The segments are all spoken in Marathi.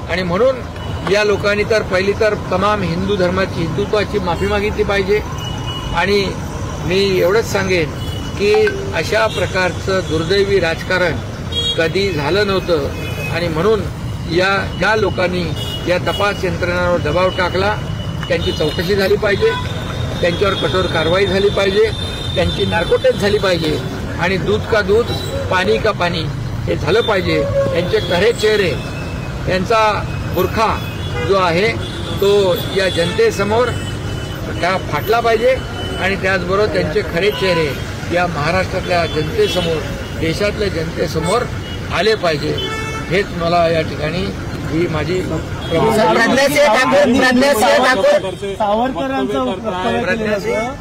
आणि म्हणून या लोकांनी तर पहिली तर तमाम हिंदू धर्माची हिंदुत्वाची माफी मागितली पाहिजे। आणि मी एवढंच सांगेन की अशा प्रकारचं दुर्दैवी राजकारण कधी झालं नव्हतं आणि म्हणून ज्या लोकांनी या तपास यंत्रणांवर दबाव टाकला त्यांची चौकशी झाली पाहिजे, त्यांच्यावर कठोर कारवाई झाली पाहिजे, त्यांची नार्कोटेस्ट झाली पाहिजे आणि दूध का दूध पाणी का पाणी हे झालं पाहिजे। यांचे खरे चेहरे, यांचा बुरखा जो आहे तो या जनतेसमोर फाटला पाहिजे आणि त्याचबरोबर त्यांचे खरे चेहरे या महाराष्ट्रातल्या जनतेसमोर, देशातल्या जनतेसमोर आले पाहिजे। हेच मला या ठिकाणी ही माझी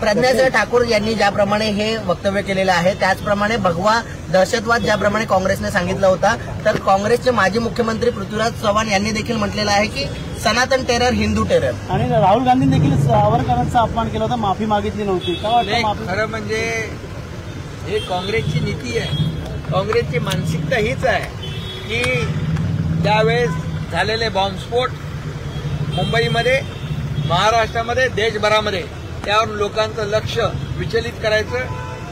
प्रज्ञासिंह ठाकूर यांनी ज्याप्रमाणे हे वक्तव्य केलेलं आहे त्याचप्रमाणे भगवा दहशतवाद ज्याप्रमाणे काँग्रेसने सांगितलं होता, तर काँग्रेसचे माजी मुख्यमंत्री पृथ्वीराज चव्हाण यांनी देखील म्हटलेलं आहे की सनातन टेरर हिंदू टेरर। आणि राहुल गांधींनी देखील सावरकरांचा अपमान केला होता, माफी मागितली नव्हती। खरं म्हणजे हे काँग्रेसची नीती आहे, काँग्रेसची मानसिकता हीच आहे की त्यावेळेस झालेले बॉम्बस्फोट मुंबईमध्ये, महाराष्ट्रामध्ये, देशभरामध्ये त्यावर लोकांचं लक्ष विचलित करायचं,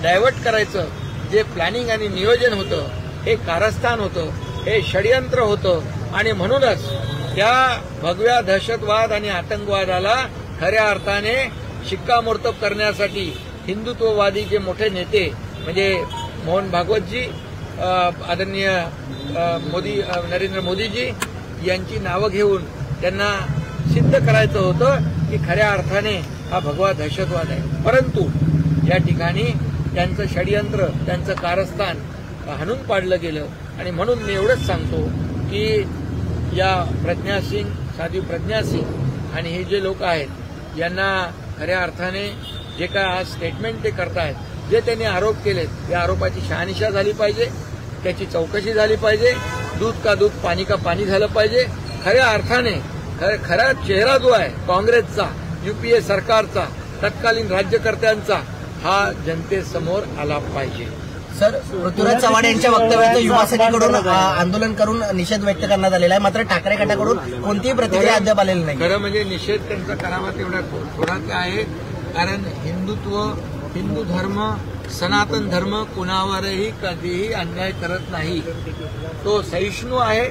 डायव्हर्ट करायचं जे प्लॅनिंग आणि नियोजन होतं हे कारस्थान होतं, हे षडयंत्र होतं। आणि म्हणूनच त्या भगव्या दहशतवाद आणि आतंकवादाला खऱ्या अर्थाने शिक्कामोर्तब करण्यासाठी हिंदुत्ववादी जे मोठे नेते म्हणजे मोहन भागवतजी, आदरणीय नरेंद्र मोदीजी यांची नावं घेऊन त्यांना सिद्ध करायचं होतं की खऱ्या अर्थाने हा भगवा दहशतवाद आहे। परंतु या ठिकाणी त्यांचं षडयंत्र, त्यांचं कारस्थान हाणून पाडलं गेलं। आणि म्हणून मी एवढंच सांगतो की या साध्वी प्रज्ञा सिंग आणि हे जे लोक आहेत यांना खऱ्या अर्थाने जे काय आज स्टेटमेंट ते करतायत, जे त्यांनी आरोप केलेत या आरोपाची शहानिशा झाली पाहिजे, त्याची चौकशी झाली पाहिजे, दूध का दूध पाणी का पाणी झालं पाहिजे। खऱ्या अर्थाने खरा चेहरा जो आहे काँग्रेसचा, यूपीए सरकारचा, तत्कालीन राज्यकर्त्यांचा हा जनतेसमोर आला पाहिजे। सर, पृथ्वीराज चव्हाण यांच्या वक्तव्याचं युवासेनेकडून आंदोलन करून निषेध व्यक्त करण्यात आलेला आहे, मात्र ठाकरे गटाकडून कोणतीही प्रतिक्रिया अद्याप आलेली नाही। खरं म्हणजे निषेध त्यांचा करावा तेवढा थोडाच आहे, कारण हिंदुत्व, हिंदू धर्म, सनातन धर्म कुणावरही कधीही अन्याय करत नाही, तो सहिष्णू आहे,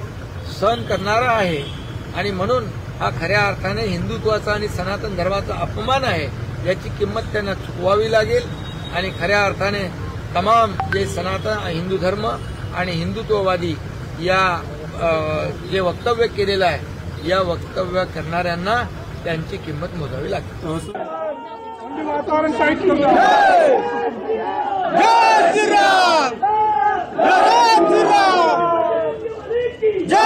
सहन करणारा आहे। आणि म्हणून हा खऱ्या अर्थाने हिंदुत्वाचा आणि सनातन धर्माचा अपमान आहे, याची किंमत त्यांना चुकवावी लागेल। आणि खऱ्या अर्थाने तमाम जे सनातन हिंदू धर्म आणि हिंदुत्ववादी या जे वक्तव्य केलेलं आहे या वक्तव्य करणाऱ्यांना त्यांची किंमत मोजावी लागेल। वातावरण टाईट जय